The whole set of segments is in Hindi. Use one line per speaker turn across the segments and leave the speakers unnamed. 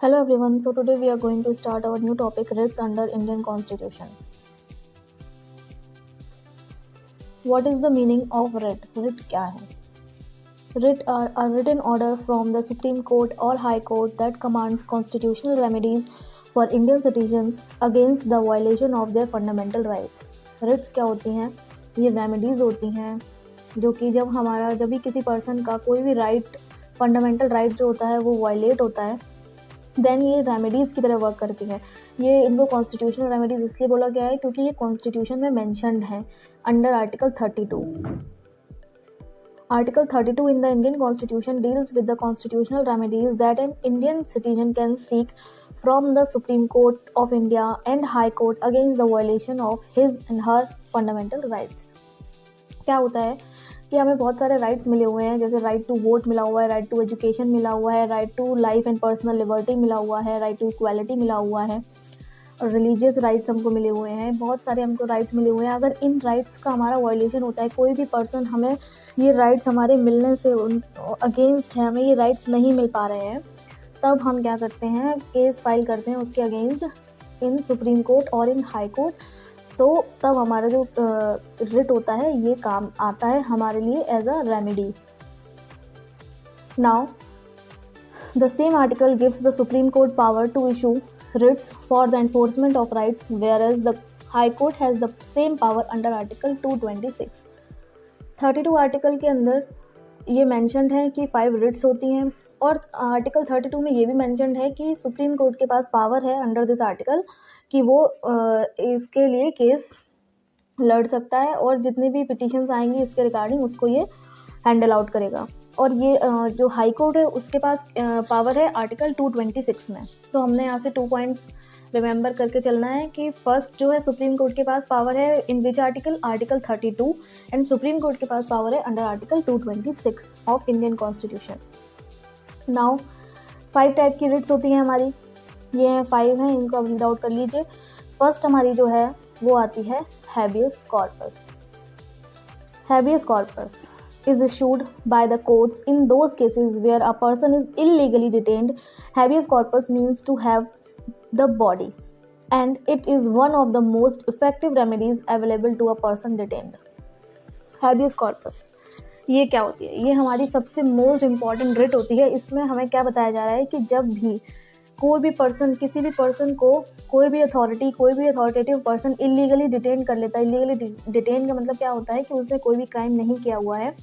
Hello everyone, so today we are going to start our new topic, writs under Indian Constitution. What is the meaning of writ? Writ क्या है? Writ are a written order from the Supreme Court or High Court that commands constitutional remedies for Indian citizens against the violation of their fundamental rights. Writs क्या होती हैं? ये रेमेडीज होती हैं जो कि जब भी किसी पर्सन का कोई भी राइट, फंडामेंटल राइट जो होता है वो वायलेट होता है, देन ये रेमेडीज़ की तरह वर्क करती है। ये इनको कॉन्स्टिट्यूशनल रेमेडीज़ इसलिए बोला गया है क्योंकि ये कॉन्स्टिट्यूशन में मेंशन्ड है under article 32। Article 32 in the Indian Constitution deals with the constitutional remedies that an Indian citizen can seek from the Supreme Court of India and High Court against the violation of his and her fundamental rights। क्या होता है कि हमें बहुत सारे राइट्स मिले हुए हैं, जैसे राइट टू वोट मिला हुआ है, राइट टू एजुकेशन मिला हुआ है, right to life and personal liberty मिला हुआ है, राइट टू इक्वालिटी मिला हुआ है, और रिलीजियस राइट्स हमको मिले हुए हैं, बहुत सारे हमको राइट्स मिले हुए हैं। अगर इन राइट्स का हमारा वायलेशन होता है, कोई भी पर्सन हमें ये राइट्स हमारे मिलने से अगेंस्ट है, हमें ये राइट्स नहीं मिल पा रहे हैं, तब हम क्या करते हैं, केस फाइल करते हैं उसके अगेंस्ट इन सुप्रीम कोर्ट और इन हाई कोर्ट। तो तब हमारा जो रिट होता है ये काम आता है हमारे लिए as a remedy. Now the same article gives the Supreme Court power to issue writs for the enforcement of rights, whereas the high Court has the same power under article 226। 32 article के अंदर ये मैंशनड है कि 5 रिट्स होती हैं, और आर्टिकल 32 में ये भी मैंशनड है कि सुप्रीम कोर्ट के पास पावर है अंडर दिस आर्टिकल कि वो इसके लिए केस लड़ सकता है, और जितने भी पिटिशंस आएंगी इसके रिगार्डिंग उसको ये हैंडल आउट करेगा। और ये जो हाई कोर्ट है उसके पास पावर है आर्टिकल 226 में। तो हमने यहाँ से 2 पॉइंट्स रिमेंबर करके चलना है कि फर्स्ट जो है सुप्रीम कोर्ट के पास पावर है in which article 32, and supreme court के पास पावर है under article 226 of Indian constitution. Now 5 type की रिट्स होती हैं हमारी, ये 5 हैं, इनको अब रीड आउट कर लीजिए। फर्स्ट हमारी जो है वो आती है habeas corpus. Habeas corpus is issued by the courts in those cases where a person is illegally detained. Habeas corpus means to have the body, and it is one of the most effective remedies available to a person detained. Habeas corpus ये क्या होती है? ये हमारी सबसे मोस्ट इम्पॉर्टेंट रिट होती है। इसमें हमें क्या बताया जा रहा है कि जब भी कोई भी पर्सन, किसी भी पर्सन को कोई भी अथॉरिटी, कोई भी अथॉरिटेटिव पर्सन इलीगली डिटेन कर लेता है। इलीगली डिटेन का मतलब क्या होता है कि उसने कोई भी क्राइम नहीं किया हुआ है,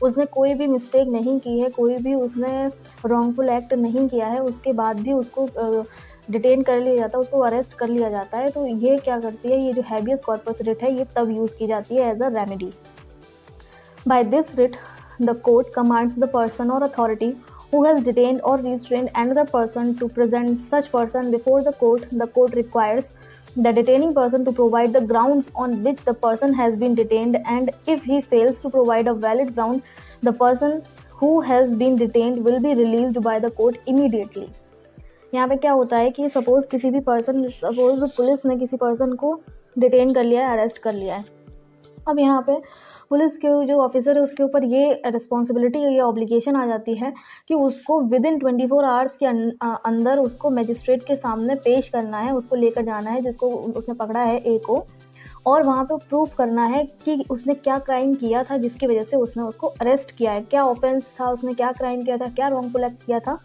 उसने कोई भी मिस्टेक नहीं की है, कोई भी उसने रॉन्गफुल एक्ट नहीं किया है, उसके बाद भी उसको डिटेन कर लिया जाता है, उसको अरेस्ट कर लिया जाता है। तो ये क्या करती है, ये जो हैबियस कॉर्पस रिट है ये तब यूज़ की जाती है as a remedy. By this writ the court commands the person और authority who has detained or restrained another person to present such person before the court. The court requires the detaining person to provide the grounds on which the person has been detained, and if he fails to provide a valid ground, the person who has been detained will be released by the court immediately. यहाँ पे क्या होता है कि सपोज पुलिस ने किसी पर्सन को डिटेन कर लिया है, अरेस्ट कर लिया है। अब यहाँ पे पुलिस के जो ऑफिसर है उसके ऊपर ये रिस्पॉन्सिबिलिटी, ये ऑब्लिगेशन आ जाती है कि उसको विद इन 24 आवर्स के अंदर उसको मजिस्ट्रेट के सामने पेश करना है, उसको लेकर जाना है जिसको उसने पकड़ा है ए को, और वहाँ पे प्रूफ करना है कि उसने क्या क्राइम किया था जिसकी वजह से उसने उसको अरेस्ट किया है, क्या ऑफेंस था, उसने क्या क्राइम किया था, क्या रॉन्गफुल एक्ट किया था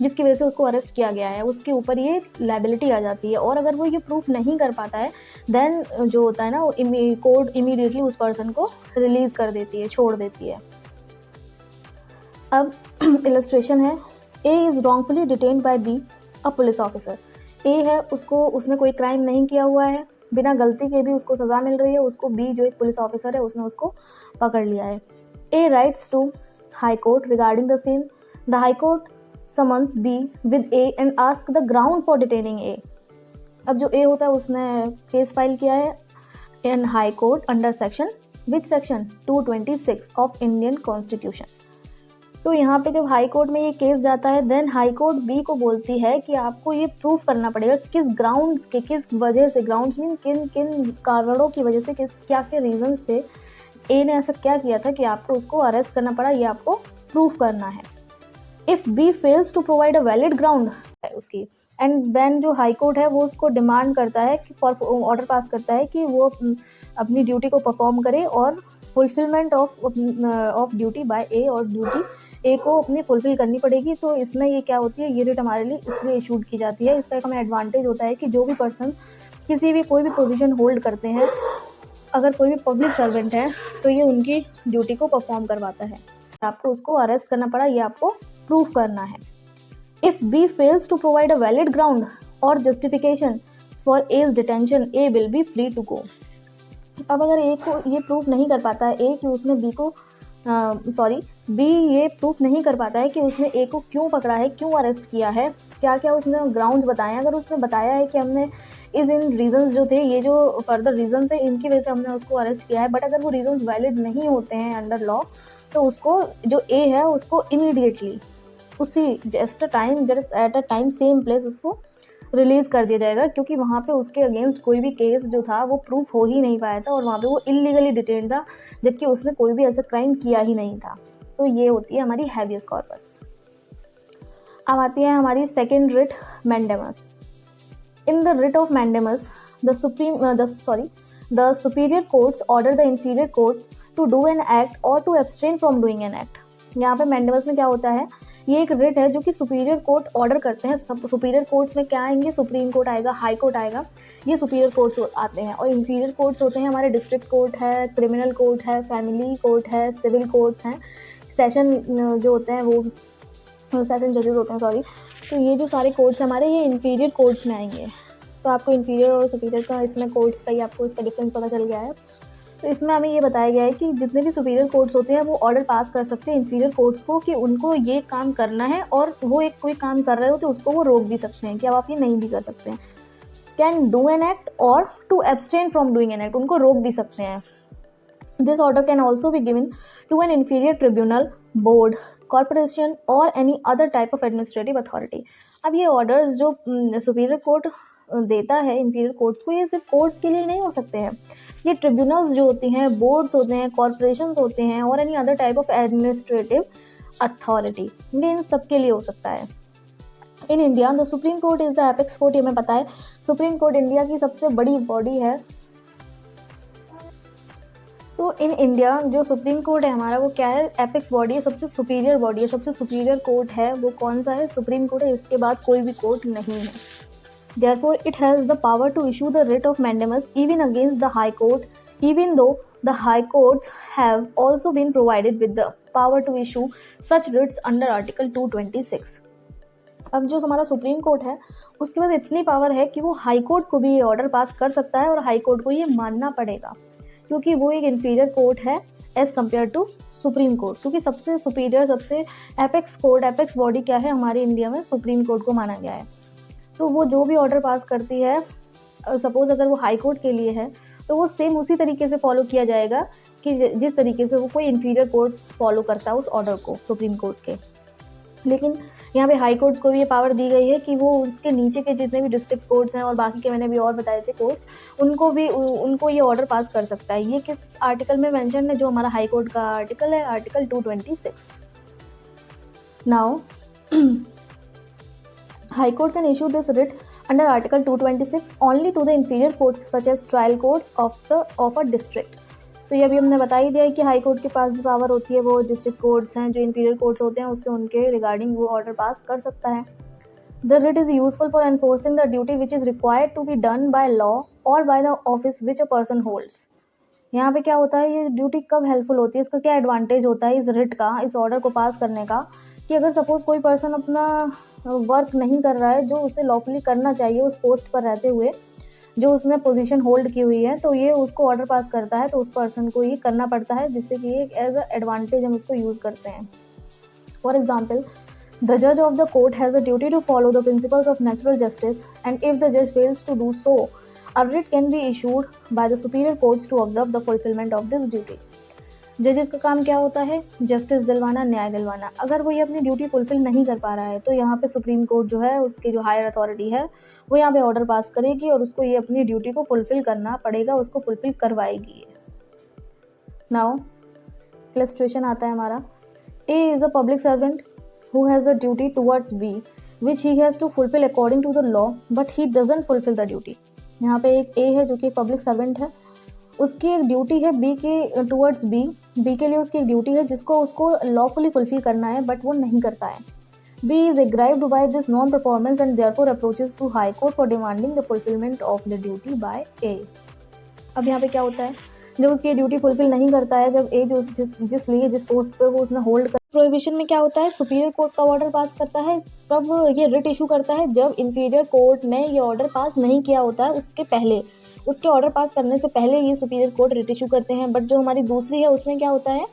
जिसकी वजह से उसको अरेस्ट किया गया है, उसके ऊपर ये लायबिलिटी आ जाती है। और अगर वो ये प्रूफ नहीं कर पाता है देन जो होता है ना, वो कोर्ट इमीडिएटली उस पर्सन को रिलीज कर देती है, छोड़ देती है। अब इलस्ट्रेशन है, A is wrongfully detained by B a police officer. A है, उसने कोई क्राइम नहीं किया हुआ है, बिना गलती के भी उसको सजा मिल रही है, उसको बी जो एक पुलिस ऑफिसर है उसने उसको पकड़ लिया है। A writes to high court regarding the same. The high court summons B with A and ask the ground for detaining A. अब जो A होता है उसने केस फाइल किया है इन high court under section, which section 226 of Indian constitution. तो यहाँ पे जब हाई कोर्ट में ये केस जाता है देन हाई कोर्ट B को बोलती है कि आपको ये प्रूफ करना पड़ेगा किस ग्राउंड्स के, किस वजह से, ग्राउंड्स मीन किन किन कारणों की वजह से, क्या क्या रीजंस थे, A ने ऐसा क्या किया था कि आपको उसको अरेस्ट करना पड़ा, ये आपको प्रूफ करना है। If B fails to provide a valid ground, उसकी। एंड देन जो हाई कोर्ट है वो उसको डिमांड करता है कि फॉर ऑर्डर पास करता है कि वो अपनी ड्यूटी को परफॉर्म करे और फुलफिलमेंट ऑफ ड्यूटी बाय ए, और ड्यूटी ए को अपनी फुलफिल करनी पड़ेगी। तो इसमें ये क्या होती है, ये रिट हमारे लिए इसलिए इशूड की जाती है। इसका एक हमें एडवांटेज होता है कि जो भी पर्सन कोई भी पोजीशन होल्ड करते हैं, अगर कोई भी पब्लिक सर्वेंट है तो ये उनकी ड्यूटी को परफॉर्म करवाता है। आपको उसको अरेस्ट करना पड़ा, ये आपको प्रूफ करना है। If B fails to provide a valid ground और justification for his detention, A will be free to go. अब अगर ए को ये प्रूफ नहीं कर पाता है ए कि उसने बी ये प्रूफ नहीं कर पाता है कि उसने ए को क्यों पकड़ा है, क्यों अरेस्ट किया है, क्या क्या उसने ग्राउंड्स बताए हैं। अगर उसने बताया है कि हमने इन रीजंस जो थे, ये जो फर्दर रीजंस है, इनकी वजह से हमने उसको अरेस्ट किया है, बट अगर वो रीजंस वैलिड नहीं होते हैं अंडर लॉ, तो उसको जो ए है उसको इमीडिएटली उसी at a time same place उसको रिलीज कर दिया जाएगा, क्योंकि वहाँ पे उसके अगेंस्ट कोई भी केस जो था वो प्रूफ हो ही नहीं पाया था और वहाँ पे वो इलीगली डिटेन था, जबकि उसने कोई भी ऐसा क्राइम किया ही नहीं था। तो ये होती है हमारी हैबियस कॉर्पस। अब आती है हमारी second writ, mandamus. In the writ of mandamus the superior courts order the inferior courts to do an act और to abstain from doing an act. यहाँ पे मैंडेमस में क्या होता है, ये एक रिट है जो कि सुपीरियर कोर्ट ऑर्डर करते हैं। सुपीरियर कोर्ट्स में क्या आएंगे, सुप्रीम कोर्ट आएगा, हाई कोर्ट आएगा, ये सुपीरियर कोर्ट्स आते हैं। और इंफीरियर कोर्ट्स होते हैं हमारे डिस्ट्रिक्ट कोर्ट है, क्रिमिनल कोर्ट है, फैमिली कोर्ट है, सिविल कोर्ट्स हैं, सेशन जो होते हैं वो सेशन जजेस होते हैं, सॉरी। तो ये जो सारे कोर्ट्स हमारे, ये इंफीरियर कोर्ट्स में आएंगे। तो आपको इंफीरियर और सुपीरियर का इसमें कोर्ट्स का ही आपको इसका डिफरेंस पता चल गया है। तो इसमें हमें ये बताया गया है कि जितने भी सुपीरियर कोर्ट्स होते हैं वो ऑर्डर पास कर सकते हैं इंफीरियर कोर्ट्स को कि उनको ये काम करना है, और वो एक कोई काम कर रहे हो तो उसको वो रोक भी सकते हैं कि अब आप ये नहीं भी कर सकते हैं। कैन डू एन एक्ट और to abstain from doing an act, उनको रोक भी सकते हैं। This order can also be given to an inferior tribunal, board, corporation और any other type of administrative authority. अब ये ऑर्डर्स जो सुपीरियर कोर्ट देता है इंफीरियर कोर्ट्स को, ये सिर्फ कोर्ट्स के लिए नहीं हो सकते हैं, ये ट्रिब्यूनल्स जो होती हैं, बोर्ड्स होते हैं, कॉर्पोरेशंस होते हैं और any other type of administrative authority, ये इन सब के लिए हो सकता है। In India the Supreme court is the apex court, ये हमें पता है, सुप्रीम कोर्ट इंडिया की सबसे बड़ी बॉडी है। तो इन इंडिया जो सुप्रीम कोर्ट है हमारा, वो क्या है, एपेक्स बॉडी है, सबसे सुपीरियर बॉडी है, सबसे सुपीरियर कोर्ट है। वो कौन सा है, सुप्रीम कोर्ट है, इसके बाद कोई भी कोर्ट नहीं है। Therefore, it has the power to issue the writ of mandamus even against the High Court, even though the High Courts have also been provided with the power to issue such writs under Article 226. अब जो हमारा सुप्रीम कोर्ट है उसके पास इतनी पावर है कि वो हाई कोर्ट को भी ये ऑर्डर पास कर सकता है और हाई कोर्ट को ये मानना पड़ेगा, क्योंकि वो एक इंफीरियर कोर्ट है as compare to Supreme Court. क्योंकि सबसे सुपीरियर, सबसे एपेक्स कोर्ट, एपेक्स बॉडी क्या है हमारे इंडिया में, सुप्रीम कोर्ट को माना गया है। तो वो जो भी ऑर्डर पास करती है, सपोज अगर वो हाई कोर्ट के लिए है तो वो सेम उसी तरीके से फॉलो किया जाएगा कि जिस तरीके से वो कोई इंफीरियर कोर्ट फॉलो करता है उस ऑर्डर को सुप्रीम कोर्ट के। लेकिन यहाँ पे हाई कोर्ट को भी ये पावर दी गई है कि वो उसके नीचे के जितने भी डिस्ट्रिक्ट कोर्ट्स हैं और बाकी के मैंने भी और बताए थे कोर्ट्स, उनको ये ऑर्डर पास कर सकता है। ये किस आर्टिकल में मेंशन है, जो हमारा हाई कोर्ट का आर्टिकल है, article 226। Now High Court can issue this writ under Article 226 only to the inferior courts such as trial courts of a district. तो ये अभी हमने बता ही दिया है कि हाई कोर्ट के पास भी पावर होती है, वो डिस्ट्रिक्ट कोर्ट्स हैं जो इंफीरियर कोर्ट्स होते हैं उससे उनके रिगार्डिंग वो ऑर्डर पास कर सकता है। The writ is useful for enforcing the duty which is required to be done by law or by the office which a person holds. यहाँ पे क्या होता है, ये ड्यूटी कब हेल्पफुल होती है, इसका क्या एडवांटेज होता है इस रिट का, इस ऑर्डर को पास करने का, कि अगर सपोज कोई पर्सन अपना वर्क नहीं कर रहा है जो उसे लॉफुली करना चाहिए उस पोस्ट पर रहते हुए, जो उसने पोजीशन होल्ड की हुई है, तो ये उसको ऑर्डर पास करता है तो उस पर्सन को ये करना पड़ता है, जिससे कि एक एज अ एडवांटेज हम इसको यूज करते हैं। फॉर एग्जाम्पल, द जज of the court has a duty to follow the principles of natural justice and if the जज fails to do so, a writ can be issued by the superior courts to observe the fulfillment of this duty. जजेस का काम क्या होता है, जस्टिस दिलवाना, न्याय दिलवाना। अगर वो ये अपनी ड्यूटी फुलफिल नहीं कर पा रहा है तो यहाँ पे सुप्रीम कोर्ट जो है, उसकी जो हायर अथॉरिटी है, वो यहाँ पे ऑर्डर पास करेगी और उसको ये अपनी ड्यूटी को फुलफिल करना पड़ेगा, उसको फुलफिल करवाएगी। नाउ इलस्ट्रेशन आता है हमारा, A is a public servant who has a duty towards B which he has to fulfill according to the law, but he doesn't fulfill the duty. यहाँ पे एक A है जो कि पब्लिक सर्वेंट है, उसकी एक ड्यूटी है B के टुवर्ड्स B के लिए उसकी एक ड्यूटी है जिसको उसको लॉफुली फुलफिल करना है, बट वो नहीं करता है. B is aggrieved by this non-performance and therefore approaches to High Court for demanding the fulfillment of the duty by A. अब यहाँ पे क्या होता है, जब उसकी ड्यूटी फुलफिल नहीं करता है, जब ए जो जिस पोस्ट पे वो उसने होल्ड कर, प्रोहिबिशन में क्या होता है, सुपीरियर कोर्ट का ऑर्डर पास करता है. कब ये रिट इशू करता है, जब इंफीरियर कोर्ट ने ये ऑर्डर पास नहीं किया होता है, उसके पहले, उसके ऑर्डर पास करने से पहले ये सुपीरियर कोर्ट रिट इशू करते हैं. बट जो हमारी दूसरी है उसमें क्या होता है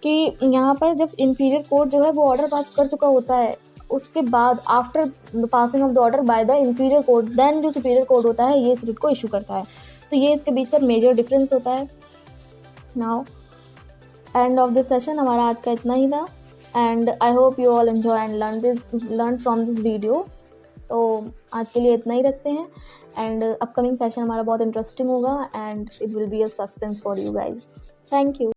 कि यहाँ पर जब इंफीरियर कोर्ट जो है वो ऑर्डर पास कर चुका होता है, उसके बाद after passing of the order by the inferior court, then जो सुपीरियर कोर्ट होता है ये इस रिट को इशू करता है. तो ये इसके बीच का मेजर डिफरेंस होता है. Now end of this session हमारा आज का इतना ही था, and I hope you all enjoy and learn from this video. तो आज के लिए इतना ही रखते हैं, एंड अपकमिंग सेशन हमारा बहुत इंटरेस्टिंग होगा, and it will be a suspense for you guys. Thank you.